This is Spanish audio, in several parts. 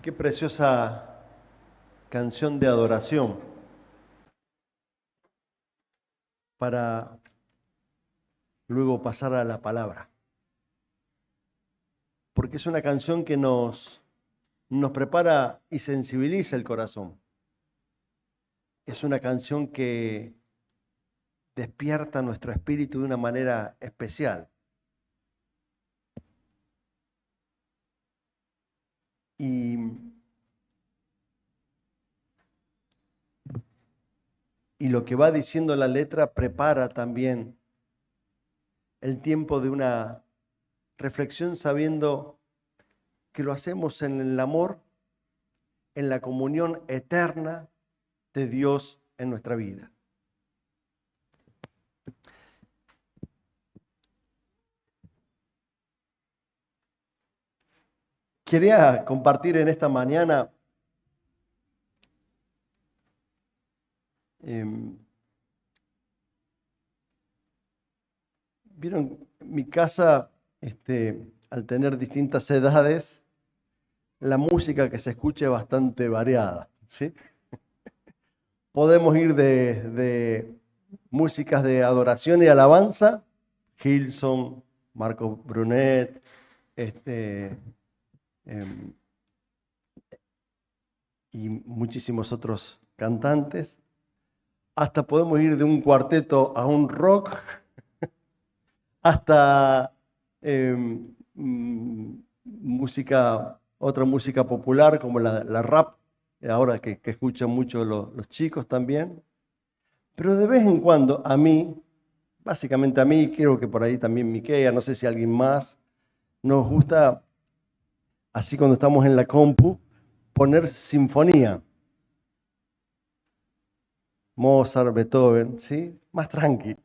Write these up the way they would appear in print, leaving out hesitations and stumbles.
Qué preciosa canción de adoración para luego pasar a la palabra. Porque es una canción que nos prepara y sensibiliza el corazón. Es una canción que despierta nuestro espíritu de una manera especial. Y lo que va diciendo la letra prepara también el tiempo de una reflexión sabiendo que lo hacemos en el amor, en la comunión eterna de Dios en nuestra vida. Quería compartir en esta mañana vieron, mi casa, al tener distintas edades, la música que se escucha es bastante variada, ¿sí? Podemos ir de músicas de adoración y alabanza, Gilson, Marco Brunet, y muchísimos otros cantantes, hasta podemos ir de un cuarteto a un rock, hasta otra música popular como la rap, ahora que escuchan mucho los chicos también. Pero de vez en cuando a mí, básicamente a mí, creo que por ahí también Miquea, no sé si alguien más, nos gusta, así cuando estamos en la compu, poner sinfonía. Mozart, Beethoven, ¿sí? Más tranqui.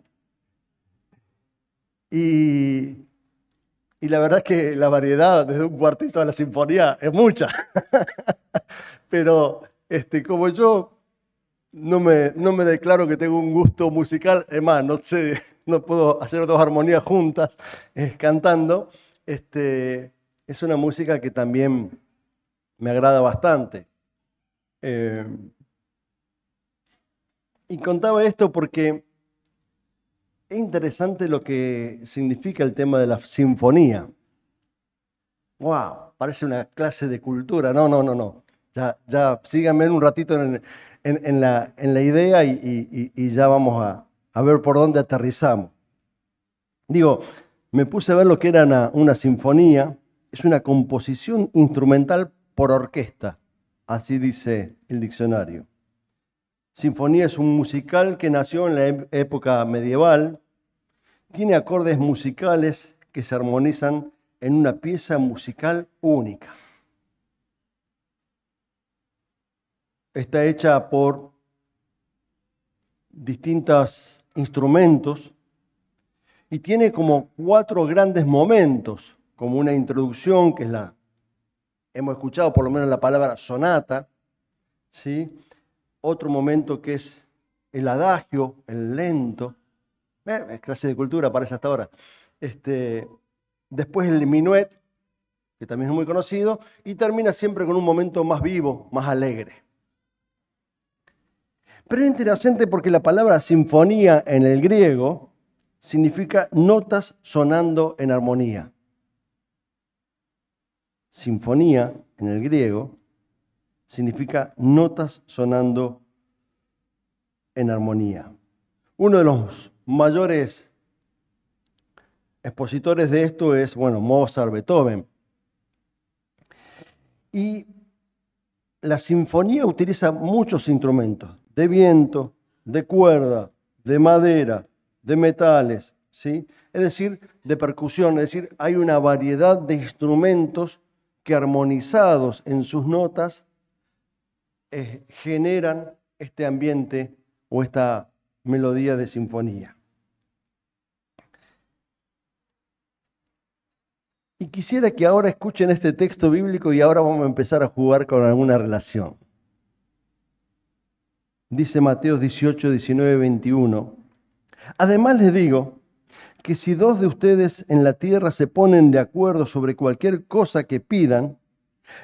Y la verdad es que la variedad desde un cuartito a la sinfonía es mucha. Pero como yo no me declaro que tengo un gusto musical, es más, no sé, no puedo hacer dos armonías juntas cantando, es una música que también me agrada bastante. Y contaba esto porque es interesante lo que significa el tema de la sinfonía. ¡Wow! Parece una clase de cultura. No. Ya síganme un ratito en la idea y ya vamos a ver por dónde aterrizamos. Digo, me puse a ver lo que era una sinfonía. Es una composición instrumental por orquesta. Así dice el diccionario. Sinfonía es un musical que nació en la época medieval. Tiene acordes musicales que se armonizan en una pieza musical única. Está hecha por distintos instrumentos y tiene como 4 grandes momentos, como una introducción, que es hemos escuchado por lo menos la palabra sonata, ¿sí? Otro momento que es el adagio, el lento, es clase de cultura, parece hasta ahora. Después el minuet, que también es muy conocido, y termina siempre con un momento más vivo, más alegre. Pero es interesante porque la palabra sinfonía en el griego significa notas sonando en armonía. Sinfonía en el griego significa notas sonando en armonía. Uno de los mayores expositores de esto es, Mozart, Beethoven. Y la sinfonía utiliza muchos instrumentos, de viento, de cuerda, de madera, de metales, ¿sí? Es decir, de percusión, es decir, hay una variedad de instrumentos que armonizados en sus notas generan este ambiente o esta melodía de sinfonía. Y quisiera que ahora escuchen este texto bíblico y ahora vamos a empezar a jugar con alguna relación. Dice Mateo 18, 19, 21. Además les digo que si 2 de ustedes en la tierra se ponen de acuerdo sobre cualquier cosa que pidan,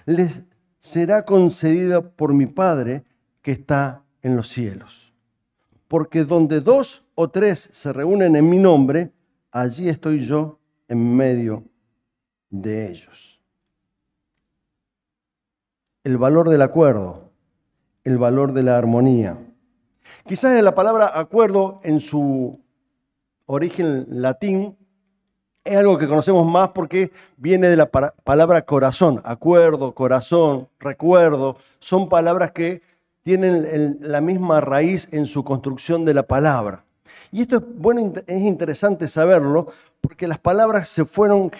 les será concedida por mi Padre que está en los cielos. Porque donde 2 o 3 se reúnen en mi nombre, allí estoy yo en medio de ellos. El valor del acuerdo, el valor de la armonía. Quizás la palabra acuerdo en su origen latín es algo que conocemos más porque viene de la palabra corazón. Acuerdo, corazón, recuerdo, son palabras que tienen la misma raíz en su construcción de la palabra. Y esto es interesante saberlo porque las palabras se fueron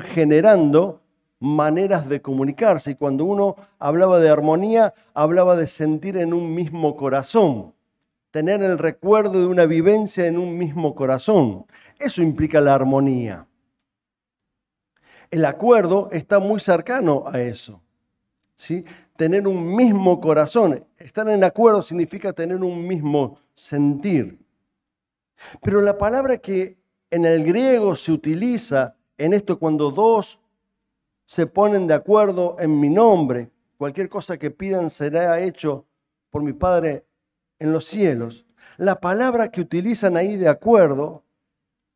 generando maneras de comunicarse. Y cuando uno hablaba de armonía, hablaba de sentir en un mismo corazón, tener el recuerdo de una vivencia en un mismo corazón. Eso implica la armonía. El acuerdo está muy cercano a eso, ¿sí? Tener un mismo corazón. Estar en acuerdo significa tener un mismo sentir. Pero la palabra que en el griego se utiliza en esto cuando 2 se ponen de acuerdo en mi nombre, cualquier cosa que pidan será hecho por mi Padre en los cielos. La palabra que utilizan ahí de acuerdo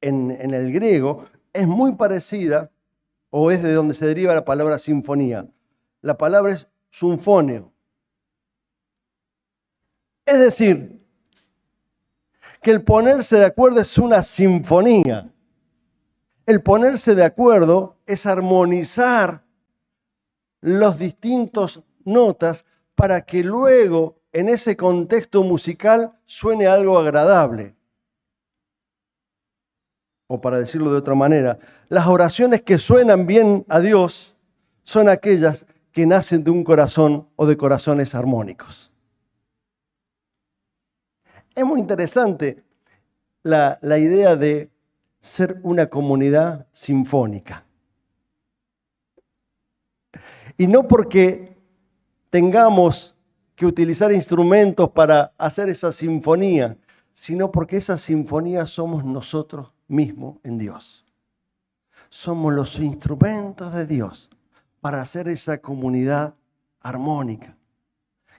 en el griego es muy parecida, o es de donde se deriva la palabra sinfonía. La palabra es sinfonio. Es decir, que el ponerse de acuerdo es una sinfonía. El ponerse de acuerdo es armonizar las distintas notas para que luego en ese contexto musical suene algo agradable. O para decirlo de otra manera, las oraciones que suenan bien a Dios son aquellas que nacen de un corazón o de corazones armónicos. Es muy interesante la idea de ser una comunidad sinfónica. Y no porque tengamos que utilizar instrumentos para hacer esa sinfonía, sino porque esa sinfonía somos nosotros mismos en Dios. Somos los instrumentos de Dios para hacer esa comunidad armónica,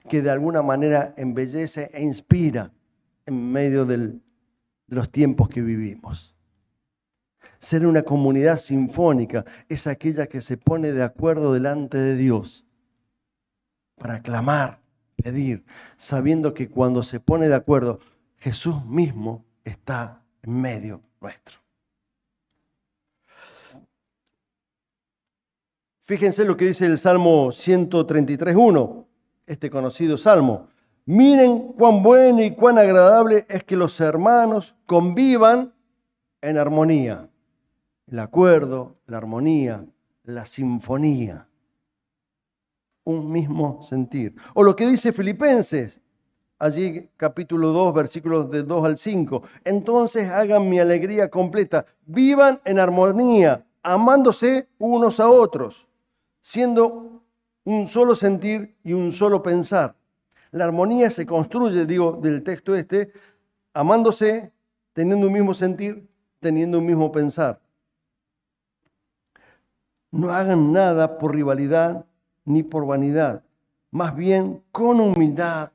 que de alguna manera embellece e inspira en medio de los tiempos que vivimos. Ser una comunidad sinfónica es aquella que se pone de acuerdo delante de Dios para clamar, pedir, sabiendo que cuando se pone de acuerdo, Jesús mismo está en medio nuestro. Fíjense lo que dice el Salmo 133.1, este conocido salmo. Miren cuán bueno y cuán agradable es que los hermanos convivan en armonía. El acuerdo, la armonía, la sinfonía. Un mismo sentir. O lo que dice Filipenses, allí capítulo 2, versículos de 2 al 5. Entonces hagan mi alegría completa. Vivan en armonía, amándose unos a otros, siendo un solo sentir y un solo pensar. La armonía se construye, del texto amándose, teniendo un mismo sentir, teniendo un mismo pensar. No hagan nada por rivalidad ni por vanidad, más bien con humildad.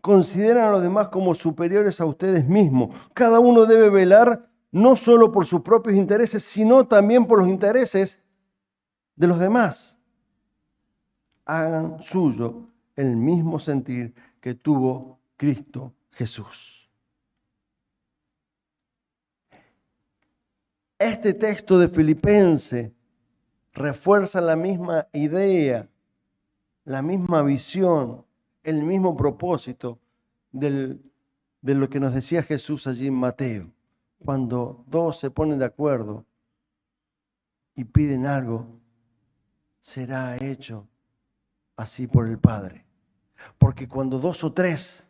Consideren a los demás como superiores a ustedes mismos. Cada uno debe velar no solo por sus propios intereses, sino también por los intereses de los demás. Hagan suyo el mismo sentir que tuvo Cristo Jesús. Este texto de Filipenses refuerza la misma idea, la misma visión, el mismo propósito de lo que nos decía Jesús allí en Mateo. Cuando 2 se ponen de acuerdo y piden algo, será hecho así por el Padre. Porque cuando 2 o 3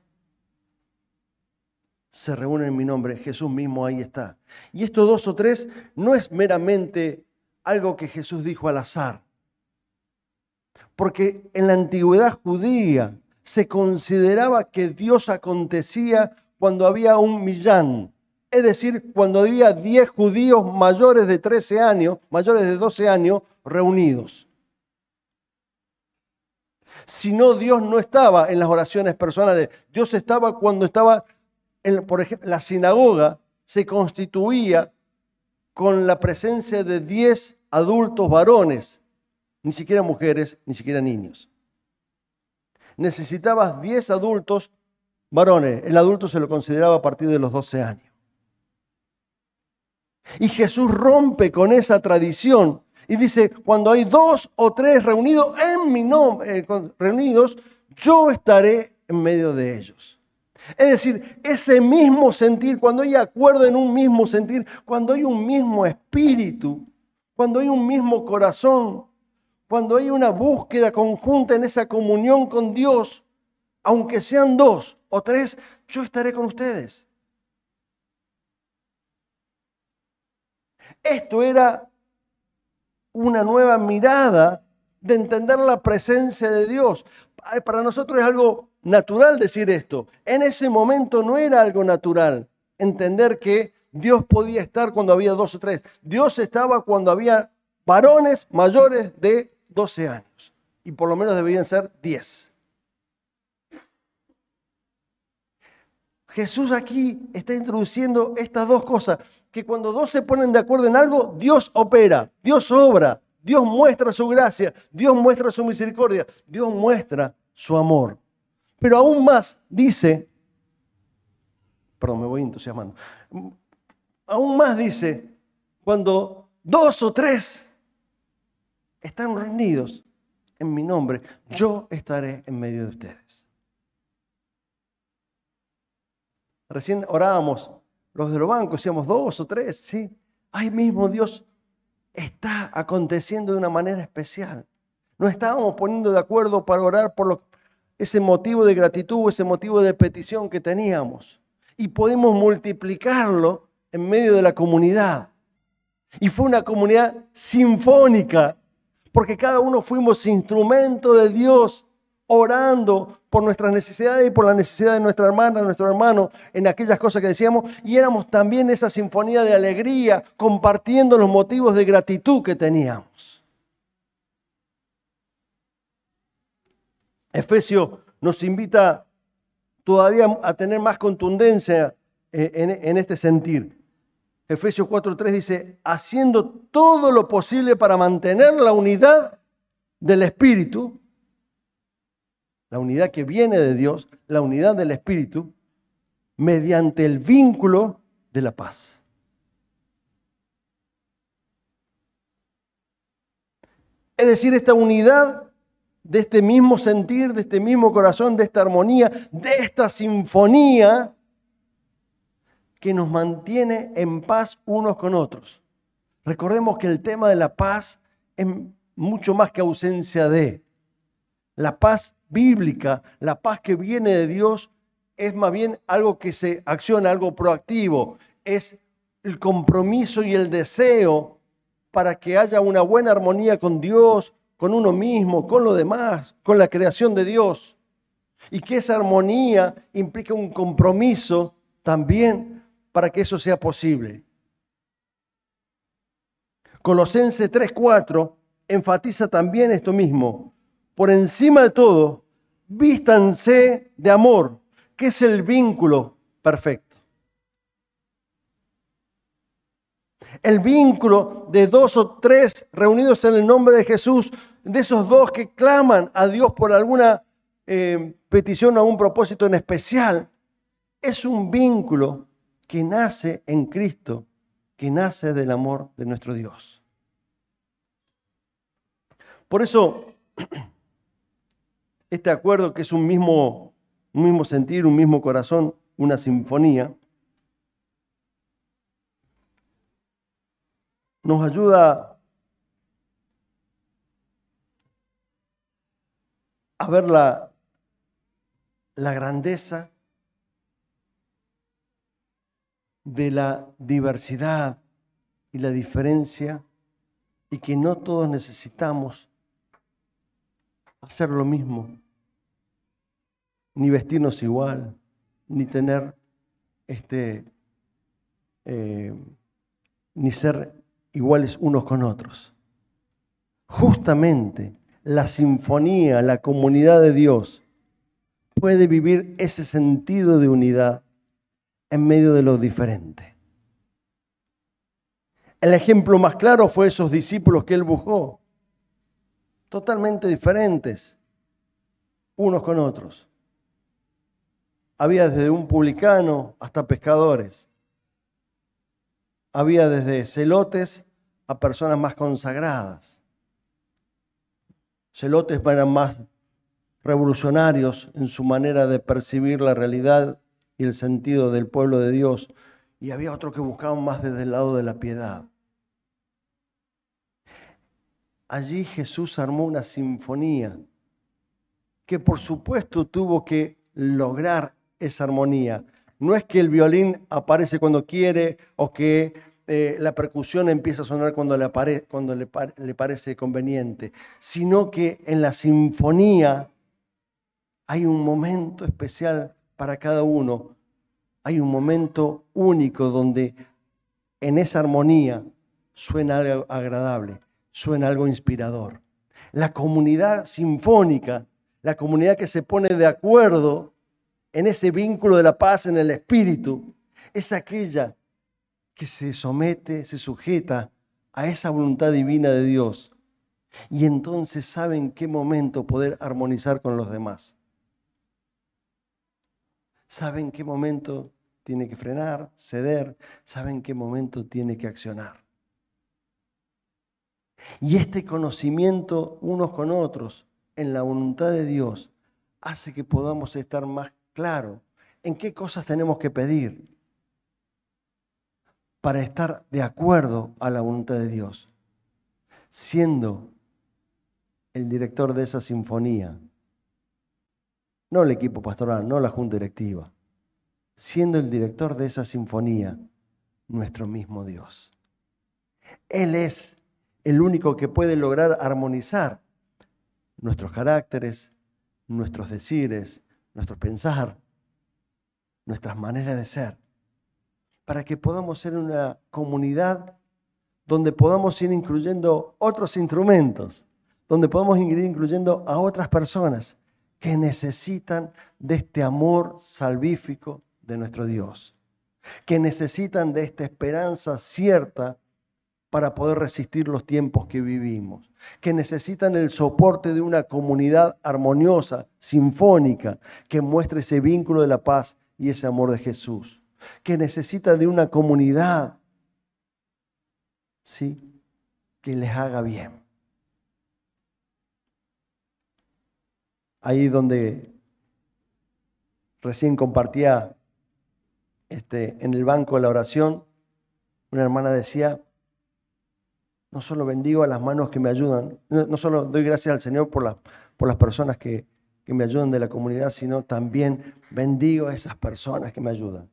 se reúnen en mi nombre, Jesús mismo ahí está. Y esto 2 o 3 no es meramente algo que Jesús dijo al azar. Porque en la antigüedad judía se consideraba que Dios acontecía cuando había 1.000.000. Es decir, cuando había 10 judíos mayores de 13 años, mayores de 12 años, reunidos. Si no, Dios no estaba en las oraciones personales. Dios estaba cuando estaba, por ejemplo, la sinagoga se constituía con la presencia de 10 adultos varones, ni siquiera mujeres, ni siquiera niños. Necesitabas 10 adultos varones. El adulto se lo consideraba a partir de los 12 años. Y Jesús rompe con esa tradición y dice, cuando hay 2 o 3 reunidos en mi nombre, reunidos, yo estaré en medio de ellos. Es decir, ese mismo sentir, cuando hay acuerdo en un mismo sentir, cuando hay un mismo espíritu, cuando hay un mismo corazón, cuando hay una búsqueda conjunta en esa comunión con Dios, aunque sean 2 o 3, yo estaré con ustedes. Esto era una nueva mirada de entender la presencia de Dios. Para nosotros es algo natural decir esto. En ese momento no era algo natural entender que Dios podía estar cuando había 2 o 3. Dios estaba cuando había varones mayores de 12 años. Y por lo menos debían ser 10. Jesús aquí está introduciendo estas dos cosas, que cuando 2 se ponen de acuerdo en algo, Dios opera, Dios obra, Dios muestra su gracia, Dios muestra su misericordia, Dios muestra su amor. Pero aún más dice, perdón, me voy entusiasmando, aún más dice, cuando 2 o 3 están reunidos en mi nombre, yo estaré en medio de ustedes. Recién orábamos, los de los bancos, decíamos 2 o 3, ¿sí? Ahí mismo Dios está aconteciendo de una manera especial. Nos estábamos poniendo de acuerdo para orar por ese motivo de gratitud, ese motivo de petición que teníamos. Y podemos multiplicarlo en medio de la comunidad. Y fue una comunidad sinfónica, porque cada uno fuimos instrumento de Dios, orando por nuestras necesidades y por la necesidad de nuestra hermana, de nuestro hermano, en aquellas cosas que decíamos, y éramos también esa sinfonía de alegría, compartiendo los motivos de gratitud que teníamos. Efesios nos invita todavía a tener más contundencia en este sentir. Efesios 4:3 dice, haciendo todo lo posible para mantener la unidad del Espíritu, la unidad que viene de Dios, la unidad del Espíritu, mediante el vínculo de la paz. Es decir, esta unidad de este mismo sentir, de este mismo corazón, de esta armonía, de esta sinfonía que nos mantiene en paz unos con otros. Recordemos que el tema de la paz es mucho más que ausencia de. La paz bíblica, la paz que viene de Dios, es más bien algo que se acciona, algo proactivo. Es el compromiso y el deseo para que haya una buena armonía con Dios, con uno mismo, con lo demás, con la creación de Dios. Y que esa armonía implica un compromiso también para que eso sea posible. Colosenses 3:4 enfatiza también esto mismo. Por encima de todo, vístanse de amor, que es el vínculo perfecto. El vínculo de 2 o 3 reunidos en el nombre de Jesús, de esos 2 que claman a Dios por alguna petición o un propósito en especial, es un vínculo que nace en Cristo, que nace del amor de nuestro Dios. Por eso, este acuerdo, que es un mismo sentir, un mismo corazón, una sinfonía, nos ayuda a ver la grandeza de la diversidad y la diferencia, y que no todos necesitamos hacer lo mismo, ni vestirnos igual, ni tener ni ser iguales unos con otros. Justamente la sinfonía, la comunidad de Dios, puede vivir ese sentido de unidad en medio de lo diferente. El ejemplo más claro fue esos discípulos que él buscó, totalmente diferentes unos con otros. Había desde un publicano hasta pescadores. Había desde celotes a personas más consagradas. Celotes eran más revolucionarios en su manera de percibir la realidad y el sentido del pueblo de Dios. Y había otros que buscaban más desde el lado de la piedad. Allí Jesús armó una sinfonía que por supuesto tuvo que lograr esa armonía. No es que el violín aparece cuando quiere o que la percusión empieza a sonar cuando le parece conveniente, sino que en la sinfonía hay un momento especial para cada uno. Hay un momento único donde en esa armonía suena algo agradable, suena algo inspirador. La comunidad sinfónica, la comunidad que se pone de acuerdo en ese vínculo de la paz en el espíritu, es aquella que se somete, se sujeta a esa voluntad divina de Dios. Y entonces sabe en qué momento poder armonizar con los demás. Sabe en qué momento tiene que frenar, ceder, sabe en qué momento tiene que accionar. Y este conocimiento unos con otros en la voluntad de Dios hace que podamos estar más claros en qué cosas tenemos que pedir para estar de acuerdo a la voluntad de Dios, siendo el director de esa sinfonía, no el equipo pastoral, no la junta directiva, siendo el director de esa sinfonía nuestro mismo Dios. Él es el único que puede lograr armonizar nuestros caracteres, nuestros decires, nuestro pensar, nuestras maneras de ser, para que podamos ser una comunidad donde podamos ir incluyendo otros instrumentos, donde podamos ir incluyendo a otras personas que necesitan de este amor salvífico de nuestro Dios, que necesitan de esta esperanza cierta para poder resistir los tiempos que vivimos, que necesitan el soporte de una comunidad armoniosa, sinfónica, que muestre ese vínculo de la paz y ese amor de Jesús, que necesita de una comunidad, ¿sí?, que les haga bien. Ahí donde recién compartía en el banco de la oración, una hermana decía: no solo bendigo a las manos que me ayudan, no solo doy gracias al Señor por las personas que me ayudan de la comunidad, sino también bendigo a esas personas que me ayudan.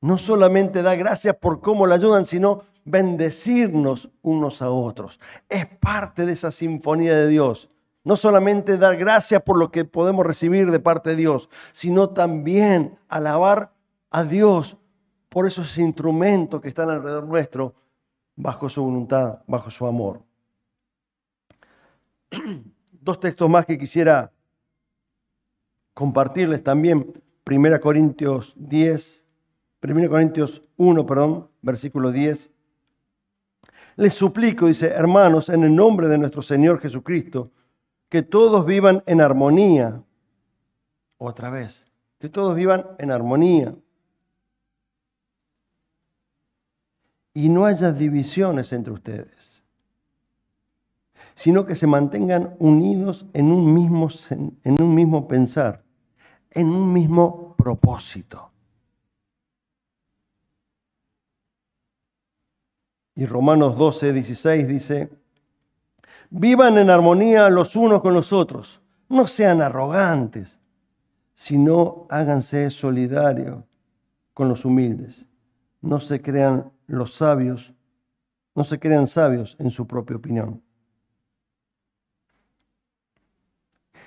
No solamente da gracias por cómo la ayudan, sino bendecirnos unos a otros. Es parte de esa sinfonía de Dios. No solamente dar gracias por lo que podemos recibir de parte de Dios, sino también alabar a Dios por esos instrumentos que están alrededor nuestro, bajo su voluntad, bajo su amor. Dos textos más que quisiera compartirles también. 1 Corintios 1, versículo 10. Les suplico, dice: hermanos, en el nombre de nuestro Señor Jesucristo, que todos vivan en armonía. Otra vez, que todos vivan en armonía. Y no haya divisiones entre ustedes, sino que se mantengan unidos en un mismo pensar, en un mismo propósito. Y Romanos 12:16 dice: vivan en armonía los unos con los otros, no sean arrogantes, sino háganse solidarios con los humildes. No se crean sabios en su propia opinión.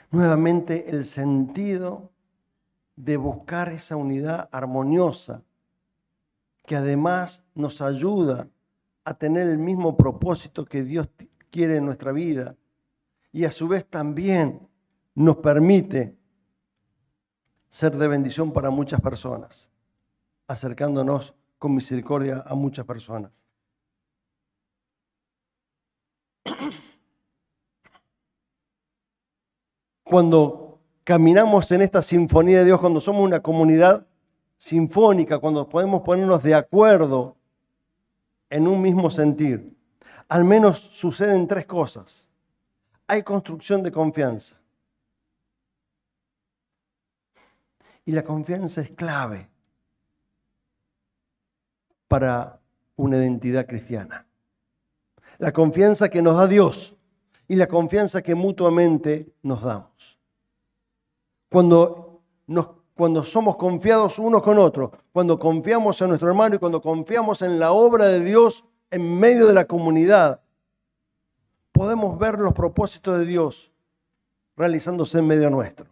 Nuevamente el sentido de buscar esa unidad armoniosa que además nos ayuda a tener el mismo propósito que Dios quiere en nuestra vida. Y a su vez también nos permite ser de bendición para muchas personas, acercándonos con misericordia a muchas personas. Cuando caminamos en esta sinfonía de Dios, cuando somos una comunidad sinfónica, cuando podemos ponernos de acuerdo en un mismo sentir, al menos suceden tres cosas. Hay construcción de confianza. Y la confianza es clave para una identidad cristiana. La confianza que nos da Dios y la confianza que mutuamente nos damos. Cuando somos confiados unos con otros, cuando confiamos en nuestro hermano y cuando confiamos en la obra de Dios en medio de la comunidad, podemos ver los propósitos de Dios realizándose en medio nuestro.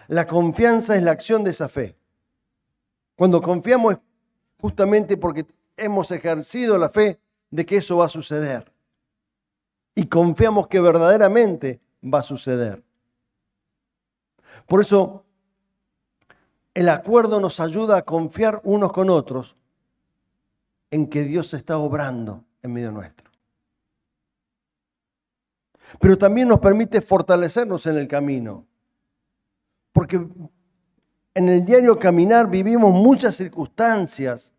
La confianza es la acción de esa fe. Cuando confiamos es justamente porque hemos ejercido la fe de que eso va a suceder. Y confiamos que verdaderamente va a suceder. Por eso, el acuerdo nos ayuda a confiar unos con otros en que Dios está obrando en medio nuestro. Pero también nos permite fortalecernos en el camino. Porque en el diario caminar vivimos muchas circunstancias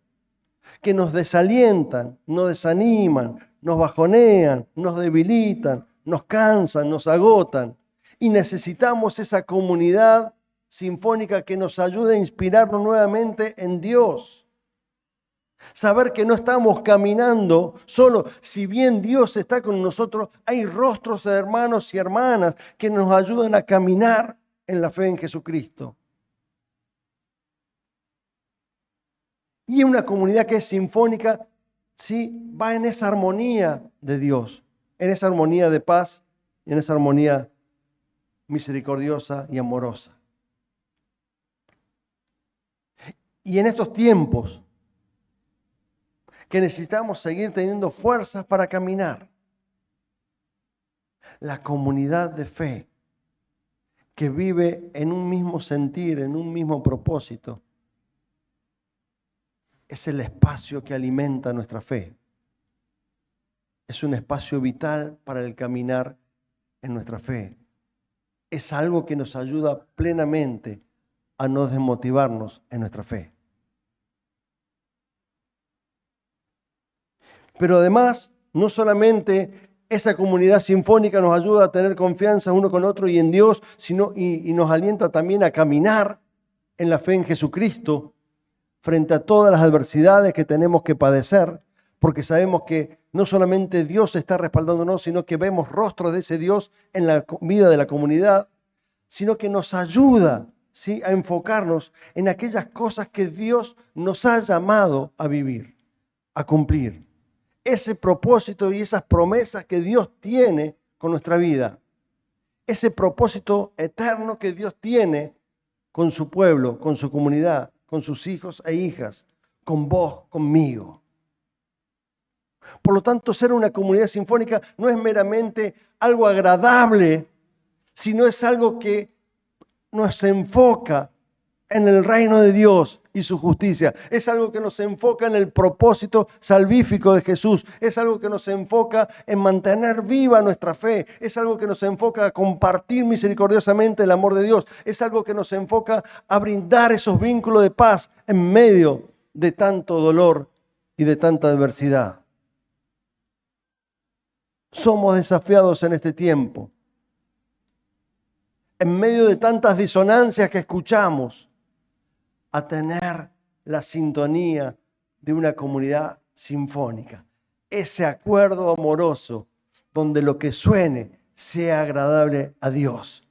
que nos desalientan, nos desaniman, nos bajonean, nos debilitan, nos cansan, nos agotan. Y necesitamos esa comunidad sinfónica que nos ayude a inspirarnos nuevamente en Dios. Saber que no estamos caminando solo. Si bien Dios está con nosotros, hay rostros de hermanos y hermanas que nos ayudan a caminar en la fe en Jesucristo. Y una comunidad que es sinfónica, sí, va en esa armonía de Dios, en esa armonía de paz, en esa armonía misericordiosa y amorosa. Y en estos tiempos que necesitamos seguir teniendo fuerzas para caminar, la comunidad de fe que vive en un mismo sentir, en un mismo propósito, es el espacio que alimenta nuestra fe. Es un espacio vital para el caminar en nuestra fe. Es algo que nos ayuda plenamente a no desmotivarnos en nuestra fe. Pero además, no solamente esa comunidad sinfónica nos ayuda a tener confianza uno con otro y en Dios, sino y nos alienta también a caminar en la fe en Jesucristo frente a todas las adversidades que tenemos que padecer, porque sabemos que no solamente Dios está respaldándonos, sino que vemos rostros de ese Dios en la vida de la comunidad, sino que nos ayuda, ¿sí?, a enfocarnos en aquellas cosas que Dios nos ha llamado a vivir, a cumplir. Ese propósito y esas promesas que Dios tiene con nuestra vida. Ese propósito eterno que Dios tiene con su pueblo, con su comunidad, con sus hijos e hijas, con vos, conmigo. Por lo tanto, ser una comunidad sinfónica no es meramente algo agradable, sino es algo que nos enfoca en el reino de Dios y su justicia. Es algo que nos enfoca en el propósito salvífico de Jesús. Es algo que nos enfoca en mantener viva nuestra fe. Es algo que nos enfoca a compartir misericordiosamente el amor de Dios. Es algo que nos enfoca a brindar esos vínculos de paz en medio de tanto dolor y de tanta adversidad. Somos desafiados en este tiempo. En medio de tantas disonancias que escuchamos, a tener la sintonía de una comunidad sinfónica. Ese acuerdo amoroso donde lo que suene sea agradable a Dios.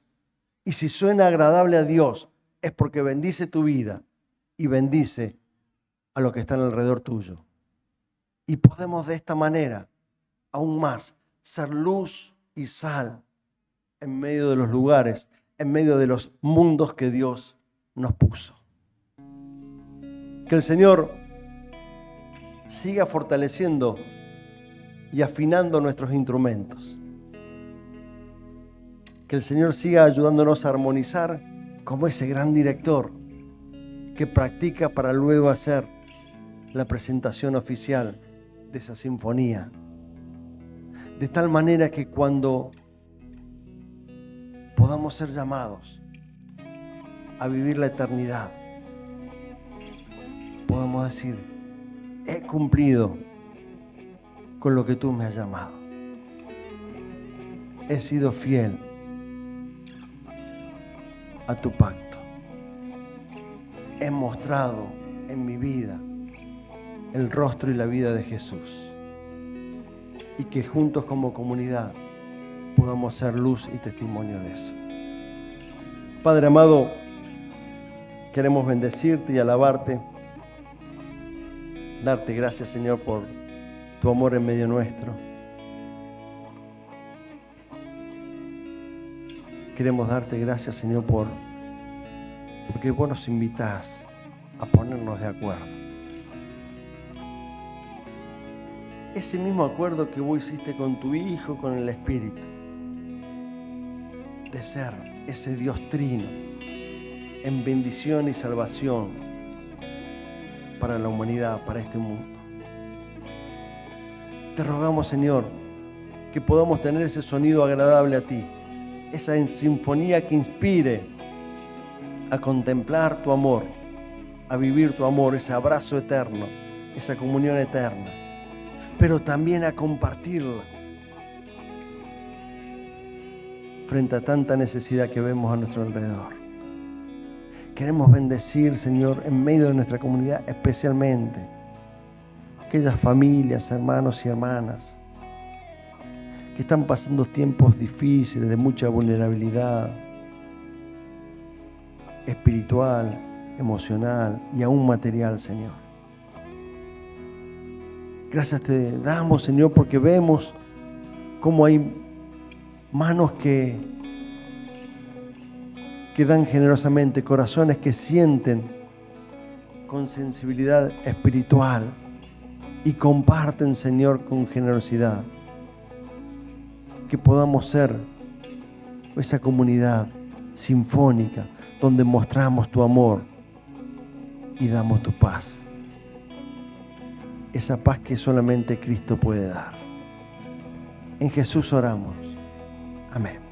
Y si suena agradable a Dios es porque bendice tu vida y bendice a lo que está alrededor tuyo. Y podemos de esta manera, aún más, ser luz y sal en medio de los lugares, en medio de los mundos que Dios nos puso. Que el Señor siga fortaleciendo y afinando nuestros instrumentos. Que el Señor siga ayudándonos a armonizar como ese gran director que practica para luego hacer la presentación oficial de esa sinfonía. De tal manera que cuando podamos ser llamados a vivir la eternidad, podamos decir, he cumplido con lo que tú me has llamado. He sido fiel a tu pacto. He mostrado en mi vida el rostro y la vida de Jesús. Y que juntos como comunidad podamos ser luz y testimonio de eso. Padre amado, queremos bendecirte y alabarte. Darte gracias, Señor, por tu amor en medio nuestro. Queremos darte gracias, Señor, porque vos nos invitás a ponernos de acuerdo. Ese mismo acuerdo que vos hiciste con tu Hijo, con el Espíritu, de ser ese Dios trino en bendición y salvación para la humanidad, para este mundo. Te rogamos, Señor, que podamos tener ese sonido agradable a ti, esa sinfonía que inspire a contemplar tu amor, a vivir tu amor, ese abrazo eterno, esa comunión eterna, pero también a compartirla frente a tanta necesidad que vemos a nuestro alrededor. Queremos bendecir, Señor, en medio de nuestra comunidad, especialmente aquellas familias, hermanos y hermanas que están pasando tiempos difíciles, de mucha vulnerabilidad espiritual, emocional y aún material, Señor. Gracias te damos, Señor, porque vemos cómo hay manos que dan generosamente, corazones que sienten con sensibilidad espiritual y comparten, Señor, con generosidad. Que podamos ser esa comunidad sinfónica donde mostramos tu amor y damos tu paz. Esa paz que solamente Cristo puede dar. En Jesús oramos. Amén.